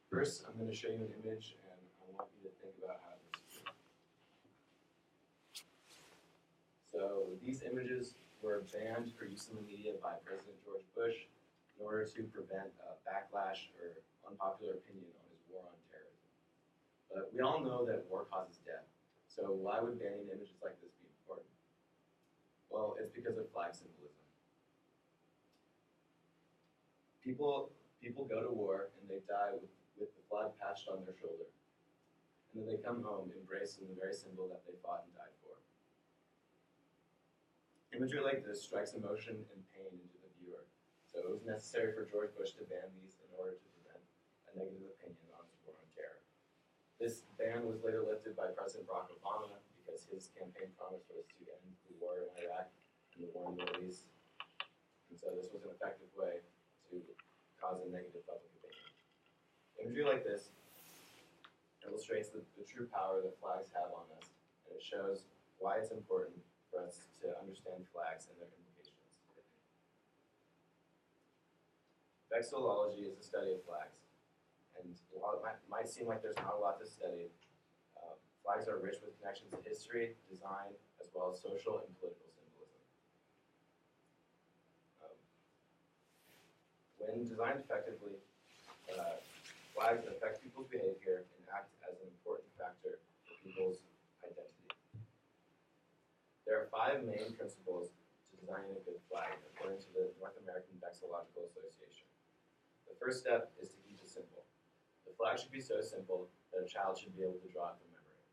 First, I'm going to show you an image, and I want you to think about how this works. So these images were banned for use in the media by President George Bush in order to prevent backlash or unpopular opinion on his war on terrorism. But we all know that war causes death. So why would banning images like this be important? Well, it's because of flag symbolism. People go to war and they die with the flag patched on their shoulder. And then they come home embraced in the very symbol that they fought and died for. Imagery like this strikes emotion and pain into the viewer. So it was necessary for George Bush to ban these in order to prevent a negative opinion on his war on terror. This ban was later lifted by President Barack Obama because his campaign promise was to end the war in Iraq and the war in the Middle East. And so this was an effective way to cause a negative public opinion. Imagery like this illustrates the true power that flags have on us, and it shows why it's important for us to understand flags and their implications. Vexillology is the study of flags, and while it might seem like there's not a lot to study, flags are rich with connections to history, design, as well as social and political symbolism. When designed effectively, flags affect people's behavior and act as an important factor for people's identity. There are 5 main principles to designing a good flag, according to the North American Vexillological Association. The first step is to keep it simple. The flag should be so simple that a child should be able to draw it from memory.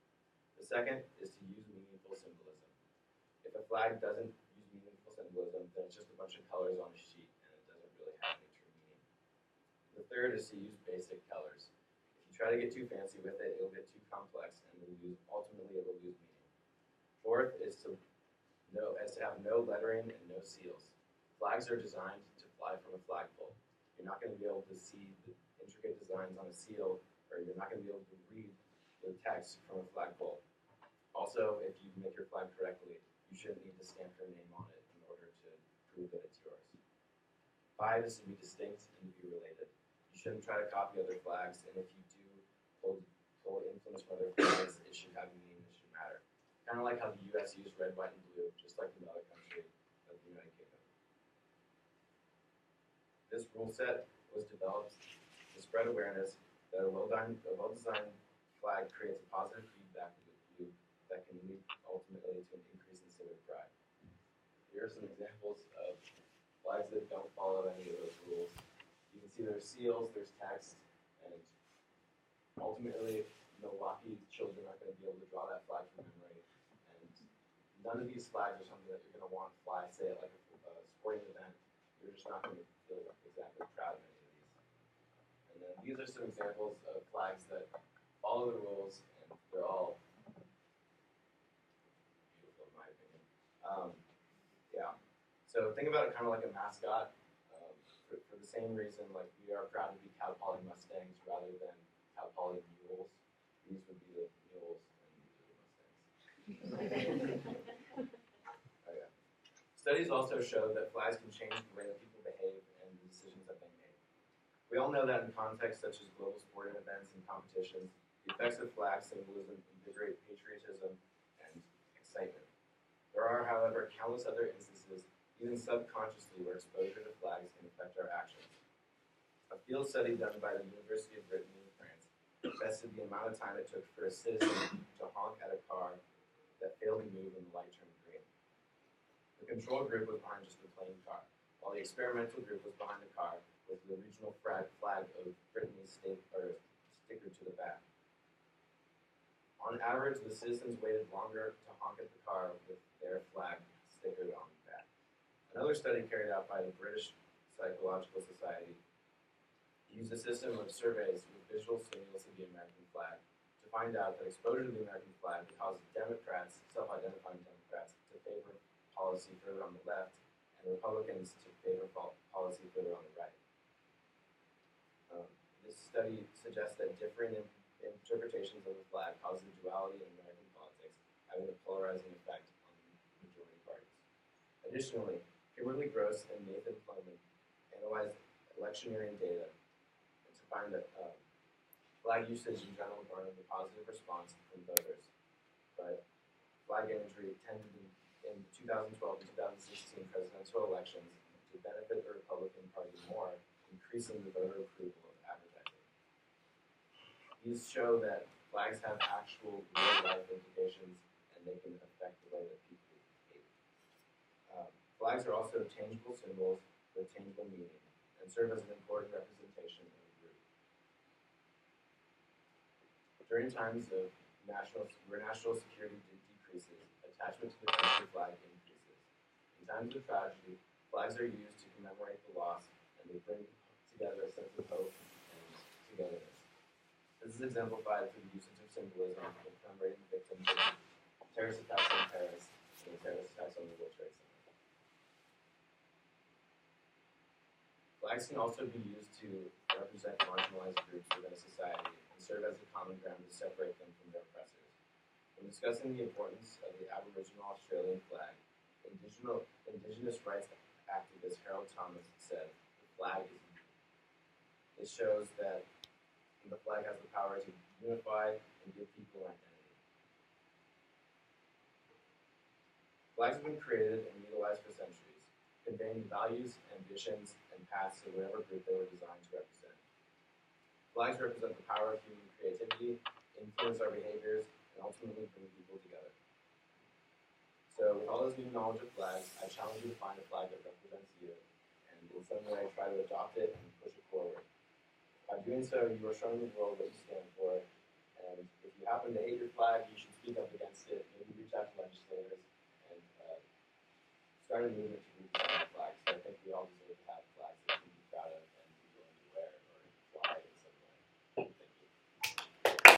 The second is to use meaningful symbolism. If a flag doesn't use meaningful symbolism, then it's just a bunch of colors on a sheet, and it doesn't really have any true meaning. The third is to use basic colors. If you try to get too fancy with it, it'll get too complex, and ultimately it will lose meaning. Fourth is to have no lettering and no seals. Flags are designed to fly from a flagpole. You're not going to be able to see the intricate designs on a seal, or you're not going to be able to read the text from a flagpole. Also, if you make your flag correctly, you shouldn't need to stamp your name on it in order to prove that it's yours. 5 is to be distinct and to be related. You shouldn't try to copy other flags, and if you do pull influence from other flags, it should have meaning, it should matter. Kind of like how the U.S. used red, white, and blue, just like the other country of the United Kingdom. This rule set was developed to spread awareness that a well-designed flag creates a positive feedback loop that can lead ultimately to an increase in civic pride. Here are some examples of flags that don't follow any of those rules. You can see there's seals, there's text, and ultimately Milwaukee children aren't going to be able to draw that flag from memory. And none of these flags are something that you're going to want to fly, say, at like a sporting event. You're just not going to feel exactly proud of any of these. And then these are some examples of flags that follow the rules, and they're all beautiful in my opinion. Yeah. So think about it kind of like a mascot. For the same reason, like we are proud to be Cal Poly Mustangs rather than Cal Poly Mules. These would be the mules, and these are the Mustangs. Oh, yeah. Studies also show that flags can change the way that people behave and the decisions that they make. We all know that in contexts such as global sporting events and competitions, the effects of flag symbolism invigorate patriotism and excitement. There are, however, countless other instances, even subconsciously, where exposure to flags can affect our actions. A field study done by the University of Brittany in France tested the amount of time it took for a citizen to honk at a car that failed to move when the light turned green. The control group was behind just a plain car, while the experimental group was behind the car with the regional flag of Brittany's sticker to the back. On average, the citizens waited longer to honk at the car with their flag stickered on the back. Another study carried out by the British Psychological Society used a system of surveys with visual stimulus of the American flag to find out that exposure to the American flag caused Democrats, self-identifying Democrats, to favor policy further on the left, and Republicans to favor policy further on the right. This study suggests that differing interpretations of the flag cause the duality in American politics, having a polarizing effect on majority parties. Additionally, Kimberly Gross and Nathan Plowman analyzed electioneering data to find that Flag usage in general garnered a positive response from voters, but flag imagery tended in 2012 and 2016 presidential elections to benefit the Republican Party more, increasing the voter approval of advertising. These show that flags have actual real-life implications, and they can affect the way that people behave. Flags are also tangible symbols with tangible meaning, and serve as an important representation of a group. During times of where national security decreases, attachment to the country flag increases. In times of tragedy, flags are used to commemorate the loss, and they bring together a sense of hope and togetherness. This is exemplified through the usage of symbolism in commemorating the victims of terrorist attacks in Paris and the terrorist attacks on the World Trade Center. Flags can also be used to represent marginalized groups within a society and serve as a common ground to separate them from their oppressors. When discussing the importance of the Aboriginal Australian flag, Indigenous rights activist Harold Thomas said, "The flag is unique." This shows that the flag has the power to unify and give people identity. Flags have been created and utilized for centuries, conveying values, ambitions, and paths to whatever group they were designed to represent. Flags represent the power of human creativity, influence our behaviors, and ultimately bring people together. So with all this new knowledge of flags, I challenge you to find a flag that represents you, and in some way try to adopt it and push it forward. By doing so, you are showing the world what you stand for, and if you happen to hate your flag, you should speak up against it, maybe reach out to legislators, and start a movement to redesign the flag. So I think we all deserve